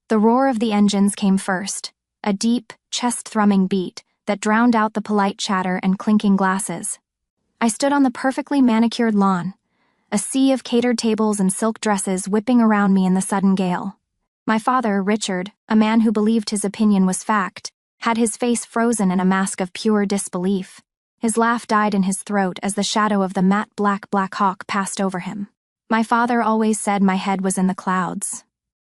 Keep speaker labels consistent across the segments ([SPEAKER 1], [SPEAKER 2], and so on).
[SPEAKER 1] The roar of the engines came first, a deep, chest-thrumming beat that drowned out the polite chatter and clinking glasses. I stood on the perfectly manicured lawn, a sea of catered tables and silk dresses whipping around me in the sudden gale. My father, Richard, a man who believed his opinion was fact, had his face frozen in a mask of pure disbelief. His laugh died in his throat as the shadow of the matte Black Hawk passed over him. My father always said my head was in the clouds.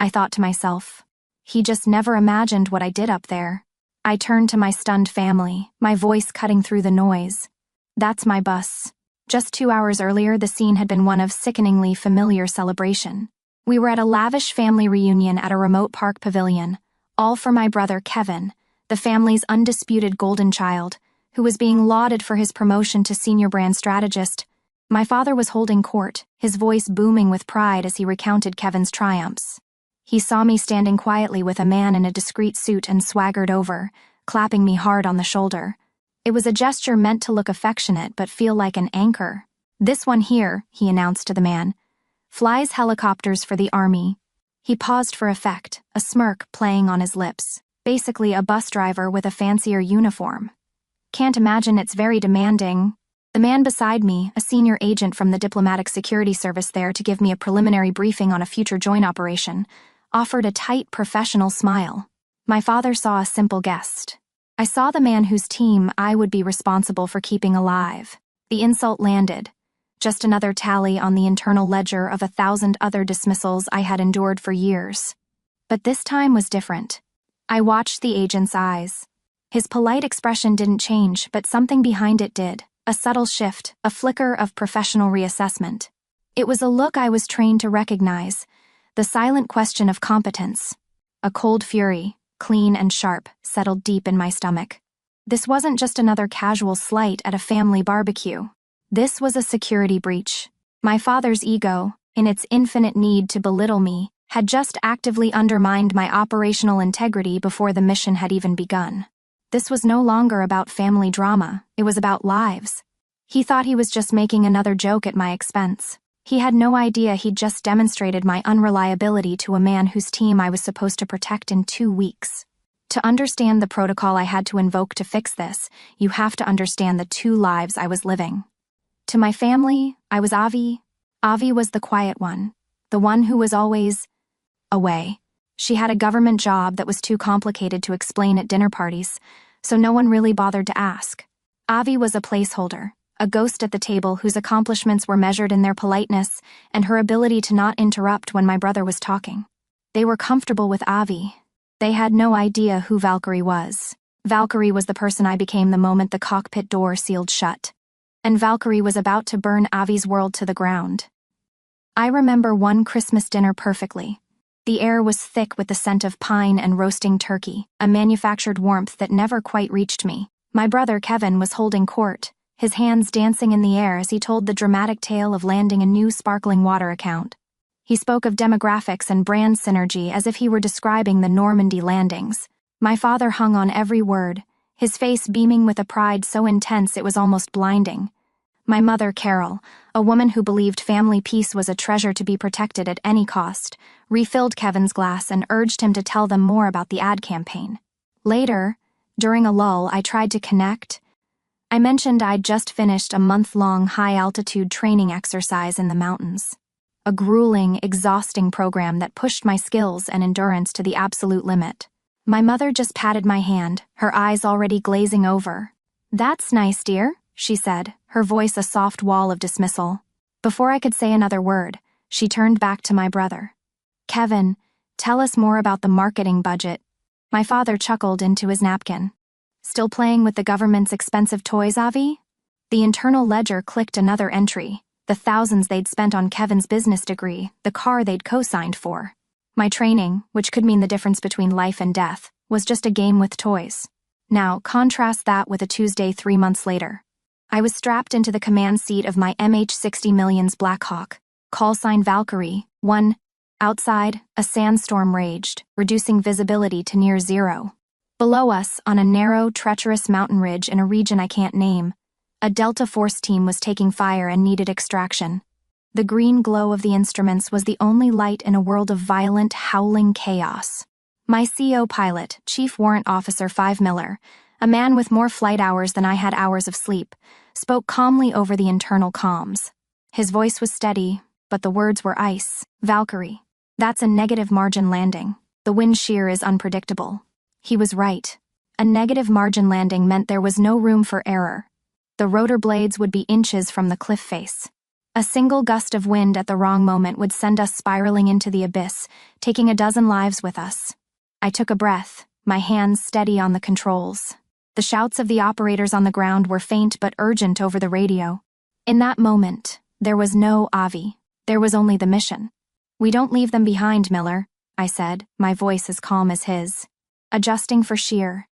[SPEAKER 1] I thought to myself, he just never imagined what I did up there. I turned to my stunned family, my voice cutting through the noise. That's my bus. Just 2 hours earlier, the scene had been one of sickeningly familiar celebration. We were at a lavish family reunion at a remote park pavilion, all for my brother Kevin, the family's undisputed golden child, who was being lauded for his promotion to senior brand strategist. My father was holding court, his voice booming with pride as he recounted Kevin's triumphs. He saw me standing quietly with a man in a discreet suit and swaggered over, clapping me hard on the shoulder. It was a gesture meant to look affectionate but feel like an anchor. "This one here," he announced to the man, "flies helicopters for the army." He paused for effect, a smirk playing on his lips. Basically a bus driver with a fancier uniform. "Can't imagine it's very demanding." The man beside me, a senior agent from the diplomatic security service there to give me a preliminary briefing on a future joint operation, offered a tight, professional smile. My father saw a simple guest. I saw the man whose team I would be responsible for keeping alive. The insult landed. Just another tally on the internal ledger of 1,000 other dismissals I had endured for years. But this time was different. I watched the agent's eyes. His polite expression didn't change, but something behind it did. A subtle shift, a flicker of professional reassessment. It was a look I was trained to recognize, the silent question of competence. A cold fury, clean and sharp, settled deep in my stomach. This wasn't just another casual slight at a family barbecue. This was a security breach. My father's ego, in its infinite need to belittle me, had just actively undermined my operational integrity before the mission had even begun. This was no longer about family drama, it was about lives. He thought he was just making another joke at my expense. He had no idea he'd just demonstrated my unreliability to a man whose team I was supposed to protect in 2 weeks. To understand the protocol I had to invoke to fix this, you have to understand the 2 lives I was living. To my family, I was Avi. Avi was the quiet one, the one who was always away. She had a government job that was too complicated to explain at dinner parties, so no one really bothered to ask. Avi was a placeholder, a ghost at the table whose accomplishments were measured in their politeness and her ability to not interrupt when my brother was talking. They were comfortable with Avi. They had no idea who Valkyrie was. Valkyrie was the person I became the moment the cockpit door sealed shut. And Valkyrie was about to burn Avi's world to the ground. I remember one Christmas dinner perfectly. The air was thick with the scent of pine and roasting turkey, a manufactured warmth that never quite reached me. My brother Kevin was holding court, his hands dancing in the air as he told the dramatic tale of landing a new sparkling water account. He spoke of demographics and brand synergy as if he were describing the Normandy landings. My father hung on every word, his face beaming with a pride so intense it was almost blinding. My mother, Carol, a woman who believed family peace was a treasure to be protected at any cost, refilled Kevin's glass and urged him to tell them more about the ad campaign. Later, during a lull, I tried to connect. I mentioned I'd just finished a month-long high-altitude training exercise in the mountains. A grueling, exhausting program that pushed my skills and endurance to the absolute limit. My mother just patted my hand, her eyes already glazing over. "That's nice, dear," she said, her voice a soft wall of dismissal. Before I could say another word, she turned back to my brother. "Kevin, tell us more about the marketing budget." My father chuckled into his napkin. "Still playing with the government's expensive toys, Avi?" The internal ledger clicked another entry, the thousands they'd spent on Kevin's business degree, the car they'd co-signed for. My training, which could mean the difference between life and death, was just a game with toys. Now, contrast that with a Tuesday 3 months later. I was strapped into the command seat of my MH-60 Millions Black Hawk, call sign Valkyrie, 1. Outside, a sandstorm raged, reducing visibility to near zero. Below us, on a narrow, treacherous mountain ridge in a region I can't name, a Delta Force team was taking fire and needed extraction. The green glow of the instruments was the only light in a world of violent, howling chaos. My CO pilot, Chief Warrant Officer 5 Miller, a man with more flight hours than I had hours of sleep, spoke calmly over the internal comms. His voice was steady, but the words were ice. Valkyrie, that's a negative margin landing. The wind shear is unpredictable. He was right. A negative margin landing meant there was no room for error. The rotor blades would be inches from the cliff face. A single gust of wind at the wrong moment would send us spiraling into the abyss, taking a dozen lives with us. I took a breath, my hands steady on the controls. The shouts of the operators on the ground were faint but urgent over the radio. In that moment, there was no Avi. There was only the mission. "We don't leave them behind, Miller," I said, my voice as calm as his. Adjusting for shear.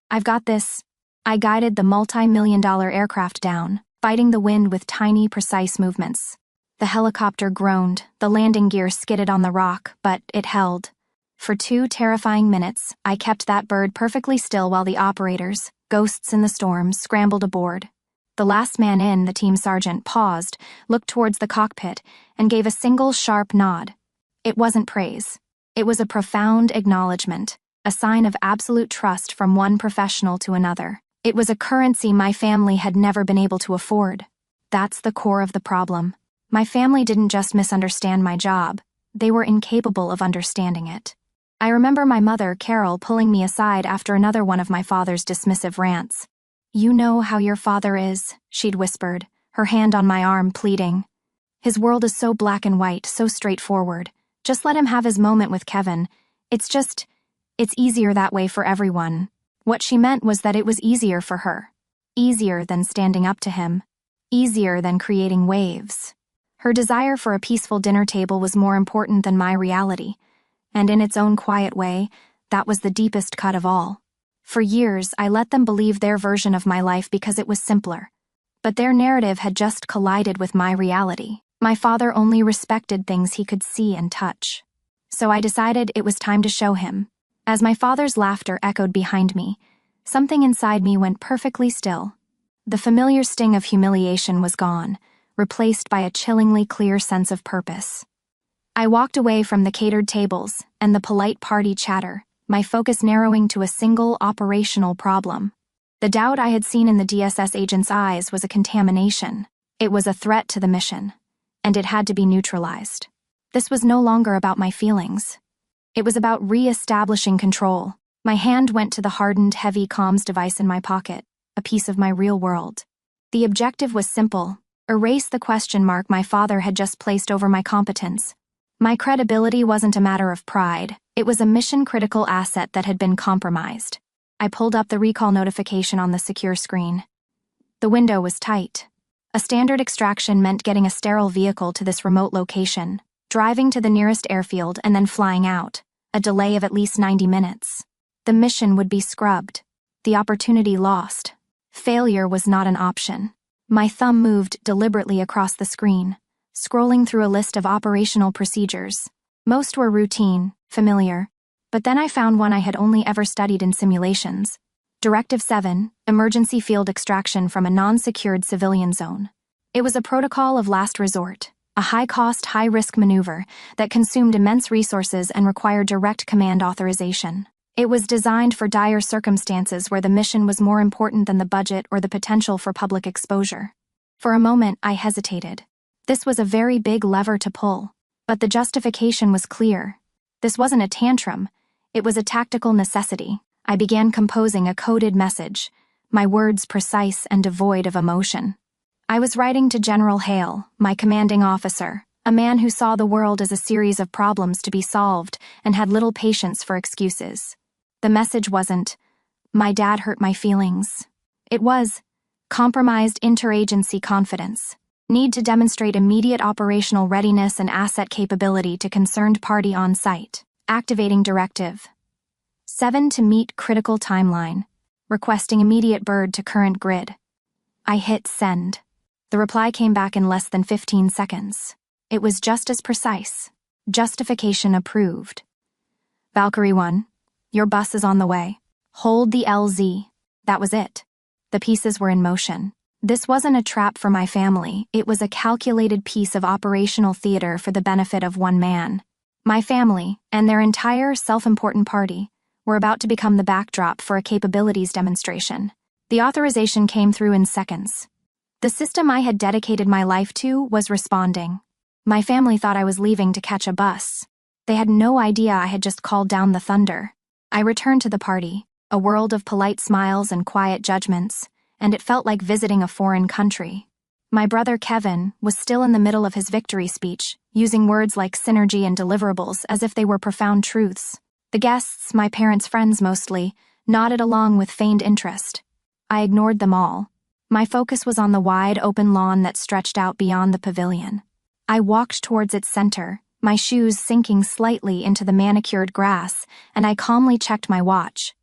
[SPEAKER 1] "I've got this." I guided the multi-million-dollar aircraft down, fighting the wind with tiny, precise movements. The helicopter groaned, the landing gear skidded on the rock, but it held. For 2 terrifying minutes, I kept that bird perfectly still while the operators, ghosts in the storm, scrambled aboard. The last man in, the team sergeant, paused, looked towards the cockpit, and gave a single sharp nod. It wasn't praise. It was a profound acknowledgement, a sign of absolute trust from one professional to another. It was a currency my family had never been able to afford. That's the core of the problem. My family didn't just misunderstand my job, they were incapable of understanding it. I remember my mother, Carol, pulling me aside after another one of my father's dismissive rants. "You know how your father is," she'd whispered, her hand on my arm, pleading. "His world is so black and white, so straightforward. Just let him have his moment with Kevin. It's easier that way for everyone." What she meant was that it was easier for her. Easier than standing up to him. Easier than creating waves. Her desire for a peaceful dinner table was more important than my reality. And in its own quiet way, that was the deepest cut of all. For years, I let them believe their version of my life because it was simpler. But their narrative had just collided with my reality. My father only respected things he could see and touch. So I decided it was time to show him. As my father's laughter echoed behind me, something inside me went perfectly still. The familiar sting of humiliation was gone, replaced by a chillingly clear sense of purpose. I walked away from the catered tables and the polite party chatter, my focus narrowing to a single operational problem. The doubt I had seen in the DSS agent's eyes was a contamination. It was a threat to the mission, and it had to be neutralized. This was no longer about my feelings. It was about re-establishing control. My hand went to the hardened, heavy comms device in my pocket, a piece of my real world. The objective was simple: erase the question mark my father had just placed over my competence. My credibility wasn't a matter of pride, it was a mission-critical asset that had been compromised. I pulled up the recall notification on the secure screen. The window was tight. A standard extraction meant getting a sterile vehicle to this remote location, driving to the nearest airfield and then flying out, a delay of at least 90 minutes. The mission would be scrubbed, the opportunity lost. Failure was not an option. My thumb moved deliberately across the screen, scrolling through a list of operational procedures. Most were routine, familiar, but then I found one I had only ever studied in simulations. Directive 7, emergency field extraction from a non-secured civilian zone. It was a protocol of last resort, a high-cost, high-risk maneuver that consumed immense resources and required direct command authorization. It was designed for dire circumstances where the mission was more important than the budget or the potential for public exposure. For a moment, I hesitated. This was a very big lever to pull, but the justification was clear. This wasn't a tantrum, it was a tactical necessity. I began composing a coded message, my words precise and devoid of emotion. I was writing to General Hale, my commanding officer, a man who saw the world as a series of problems to be solved and had little patience for excuses. The message wasn't, "My dad hurt my feelings." It was, "Compromised interagency confidence. Need to demonstrate immediate operational readiness and asset capability to concerned party on site. Activating Directive 7 to meet critical timeline. Requesting immediate bird to current grid." I hit send. The reply came back in less than 15 seconds. It was just as precise. Justification approved. Valkyrie 1, your bus is on the way. Hold the LZ. That was it. The pieces were in motion. This wasn't a trap for my family, it was a calculated piece of operational theater for the benefit of one man. My family, and their entire self-important party, were about to become the backdrop for a capabilities demonstration. The authorization came through in seconds. The system I had dedicated my life to was responding. My family thought I was leaving to catch a bus. They had no idea I had just called down the thunder. I returned to the party, a world of polite smiles and quiet judgments, and it felt like visiting a foreign country. My brother Kevin was still in the middle of his victory speech, using words like synergy and deliverables as if they were profound truths. The guests, my parents' friends mostly, nodded along with feigned interest. I ignored them all. My focus was on the wide, open lawn that stretched out beyond the pavilion. I walked towards its center, my shoes sinking slightly into the manicured grass, and I calmly checked my watch.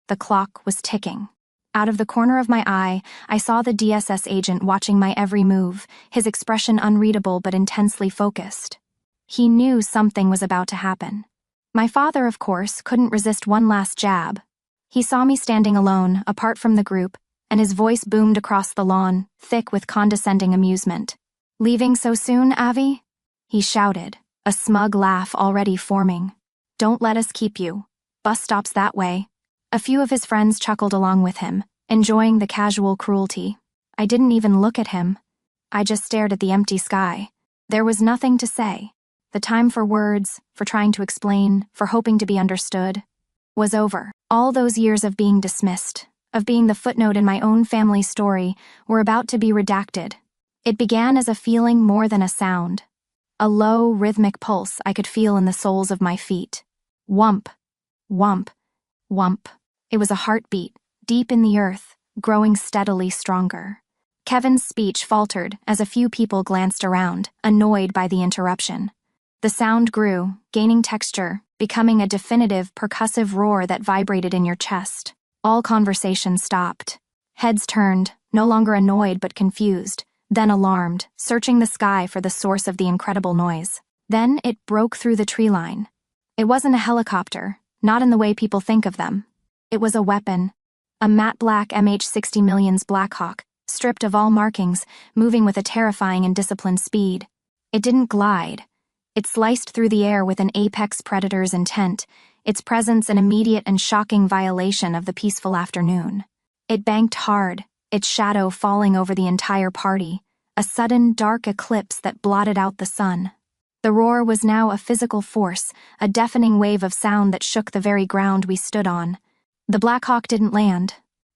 [SPEAKER 1] The clock was ticking. Out of the corner of my eye, I saw the DSS agent watching my every move, his expression unreadable but intensely focused. He knew something was about to happen. My father, of course, couldn't resist one last jab. He saw me standing alone, apart from the group, and his voice boomed across the lawn, thick with condescending amusement. "Leaving so soon, Avi?" he shouted, a smug laugh already forming. "Don't let us keep you. Bus stop's that way." A few of his friends chuckled along with him, enjoying the casual cruelty. I didn't even look at him. I just stared at the empty sky. There was nothing to say. The time for words, for trying to explain, for hoping to be understood, was over. All those years of being dismissed, of being the footnote in my own family's story, were about to be redacted. It began as a feeling more than a sound. A low, rhythmic pulse I could feel in the soles of my feet. Whump, whump, whump. It was a heartbeat, deep in the earth, growing steadily stronger. Kevin's speech faltered as a few people glanced around, annoyed by the interruption. The sound grew, gaining texture, becoming a definitive, percussive roar that vibrated in your chest. All conversation stopped. Heads turned, no longer annoyed but confused, then alarmed, searching the sky for the source of the incredible noise. Then it broke through the tree line. It wasn't a helicopter, not in the way people think of them. It was a weapon, a matte black MH-60 Millions Blackhawk, stripped of all markings, moving with a terrifying and disciplined speed. It didn't glide. It sliced through the air with an apex predator's intent, its presence an immediate and shocking violation of the peaceful afternoon. It banked hard, its shadow falling over the entire party, a sudden dark eclipse that blotted out the sun. The roar was now a physical force, a deafening wave of sound that shook the very ground we stood on. The Blackhawk didn't land.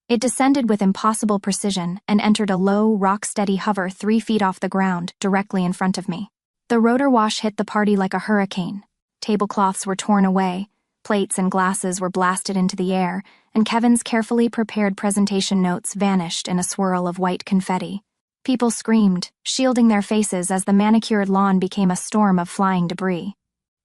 [SPEAKER 1] It descended with impossible precision and entered a low, rock-steady hover 3 feet off the ground, directly in front of me. The rotor wash hit the party like a hurricane. Tablecloths were torn away, plates and glasses were blasted into the air, and Kevin's carefully prepared presentation notes vanished in a swirl of white confetti. People screamed, shielding their faces as the manicured lawn became a storm of flying debris.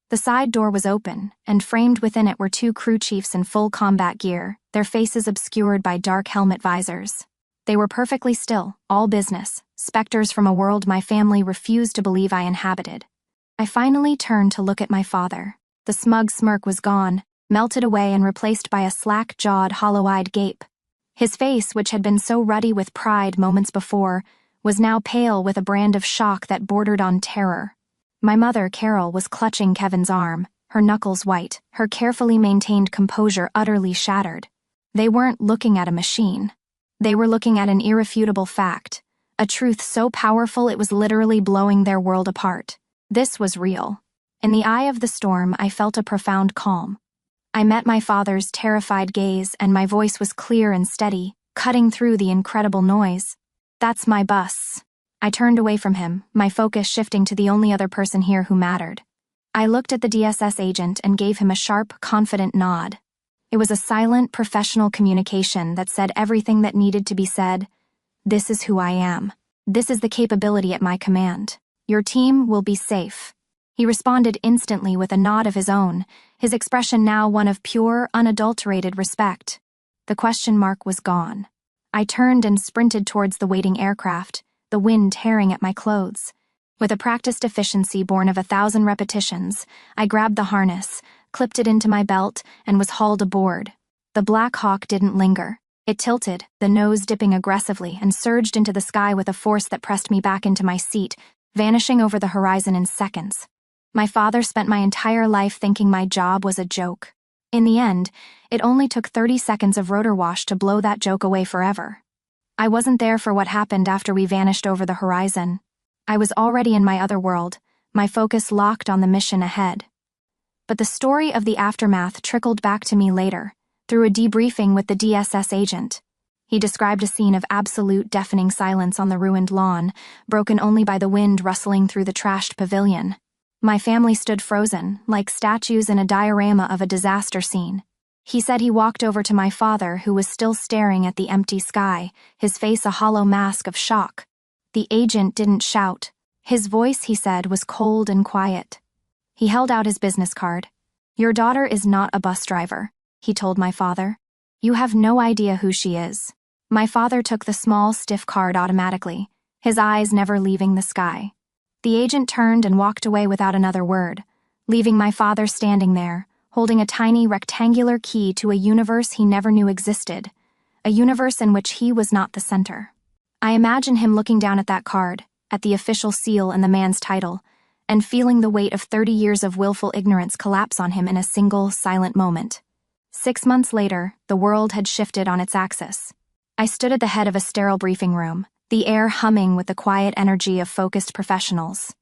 [SPEAKER 1] The side door was open, and framed within it were 2 crew chiefs in full combat gear, their faces obscured by dark helmet visors. They were perfectly still, all business, specters from a world my family refused to believe I inhabited. I finally turned to look at my father. The smug smirk was gone, melted away and replaced by a slack-jawed, hollow-eyed gape. His face, which had been so ruddy with pride moments before, was now pale with a brand of shock that bordered on terror. My mother, Carol, was clutching Kevin's arm, her knuckles white, her carefully maintained composure utterly shattered. They weren't looking at a machine. They were looking at an irrefutable fact, a truth so powerful it was literally blowing their world apart. This was real. In the eye of the storm, I felt a profound calm. I met my father's terrified gaze, and my voice was clear and steady, cutting through the incredible noise. "That's my bus." I turned away from him, my focus shifting to the only other person here who mattered. I looked at the DSS agent and gave him a sharp, confident nod. It was a silent, professional communication that said everything that needed to be said. "This is who I am. This is the capability at my command. Your team will be safe." He responded instantly with a nod of his own, his expression now one of pure, unadulterated respect. The question mark was gone. I turned and sprinted towards the waiting aircraft, the wind tearing at my clothes. With a practiced efficiency born of 1,000 repetitions, I grabbed the harness, clipped it into my belt, and was hauled aboard. The Black Hawk didn't linger. It tilted, the nose dipping aggressively, and surged into the sky with a force that pressed me back into my seat, vanishing over the horizon in seconds. My father spent my entire life thinking my job was a joke. In the end, it only took 30 seconds of rotor wash to blow that joke away forever. I wasn't there for what happened after we vanished over the horizon. I was already in my other world, my focus locked on the mission ahead. But the story of the aftermath trickled back to me later, through a debriefing with the DSS agent. He described a scene of absolute deafening silence on the ruined lawn, broken only by the wind rustling through the trashed pavilion. My family stood frozen, like statues in a diorama of a disaster scene. He said he walked over to my father, who was still staring at the empty sky, his face a hollow mask of shock. The agent didn't shout. His voice, he said, was cold and quiet. He held out his business card. "Your daughter is not a bus driver," he told my father. "You have no idea who she is." My father took the small, stiff card automatically, his eyes never leaving the sky. The agent turned and walked away without another word, leaving my father standing there, holding a tiny rectangular key to a universe he never knew existed, a universe in which he was not the center. I imagine him looking down at that card, at the official seal and the man's title, and feeling the weight of 30 years of willful ignorance collapse on him in a single, silent moment. 6 months later, the world had shifted on its axis. I stood at the head of a sterile briefing room, the air humming with the quiet energy of focused professionals.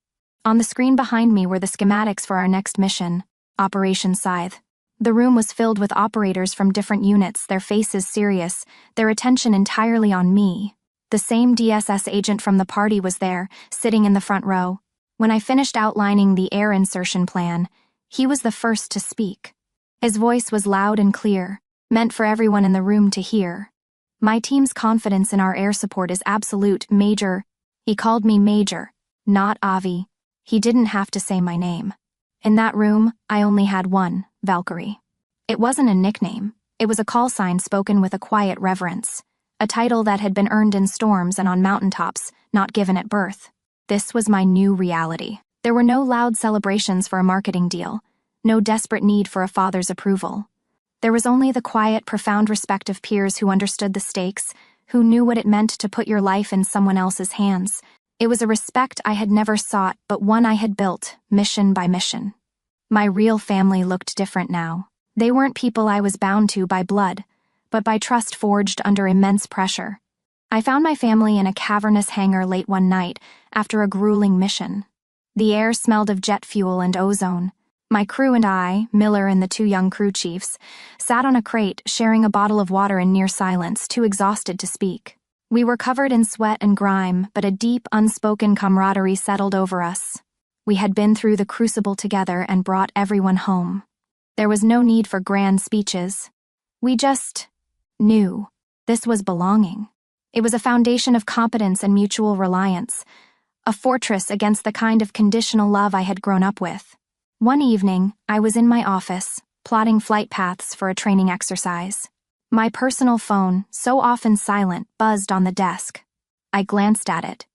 [SPEAKER 1] On the screen behind me were the schematics for our next mission, Operation Scythe. The room was filled with operators from different units, their faces serious, their attention entirely on me. The same DSS agent from the party was there, sitting in the front row. When I finished outlining the air insertion plan, he was the first to speak. His voice was loud and clear, meant for everyone in the room to hear. "My team's confidence in our air support is absolute, Major." He called me Major, not Avi. He didn't have to say my name. In that room, I only had one, Valkyrie. It wasn't a nickname. It was a call sign spoken with a quiet reverence, a title that had been earned in storms and on mountaintops, not given at birth. This was my new reality. There were no loud celebrations for a marketing deal, no desperate need for a father's approval. There was only the quiet, profound respect of peers who understood the stakes, who knew what it meant to put your life in someone else's hands. It was a respect I had never sought, but one I had built, mission by mission. My real family looked different now. They weren't people I was bound to by blood, but by trust forged under immense pressure. I found my family in a cavernous hangar late one night after a grueling mission. The air smelled of jet fuel and ozone. My crew and I, Miller and the 2 young crew chiefs, sat on a crate sharing a bottle of water in near silence, too exhausted to speak. We were covered in sweat and grime, but a deep, unspoken camaraderie settled over us. We had been through the crucible together and brought everyone home. There was no need for grand speeches. We just knew. This was belonging. It was a foundation of competence and mutual reliance, a fortress against the kind of conditional love I had grown up with. One evening, I was in my office, plotting flight paths for a training exercise. My personal phone, so often silent, buzzed on the desk. I glanced at it.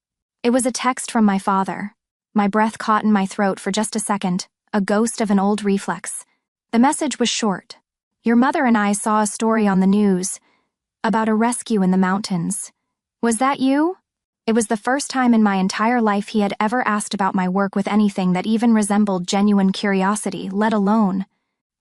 [SPEAKER 1] It was a text from my father. My breath caught in my throat for just a second, a ghost of an old reflex. The message was short. "Your mother and I saw a story on the news about a rescue in the mountains. Was that you?" It was the first time in my entire life he had ever asked about my work with anything that even resembled genuine curiosity, let alone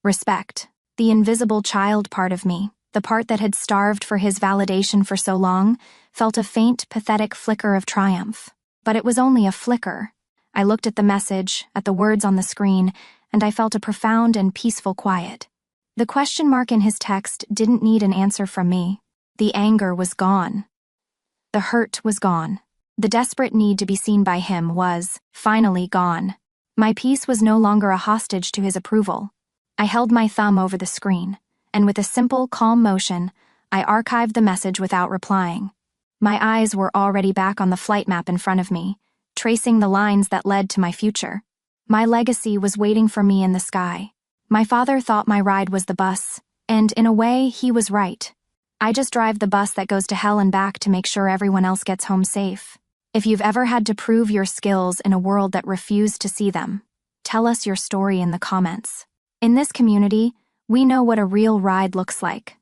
[SPEAKER 1] respect. The invisible child part of me, the part that had starved for his validation for so long, felt a faint, pathetic flicker of triumph. But it was only a flicker. I looked at the message, at the words on the screen, and I felt a profound and peaceful quiet. The question mark in his text didn't need an answer from me. The anger was gone. The hurt was gone. The desperate need to be seen by him was, finally, gone. My peace was no longer a hostage to his approval. I held my thumb over the screen, and with a simple, calm motion, I archived the message without replying. My eyes were already back on the flight map in front of me, tracing the lines that led to my future. My legacy was waiting for me in the sky. My father thought my ride was the bus, and in a way, he was right. I just drive the bus that goes to hell and back to make sure everyone else gets home safe. If you've ever had to prove your skills in a world that refused to see them, tell us your story in the comments. In this community, we know what a real ride looks like.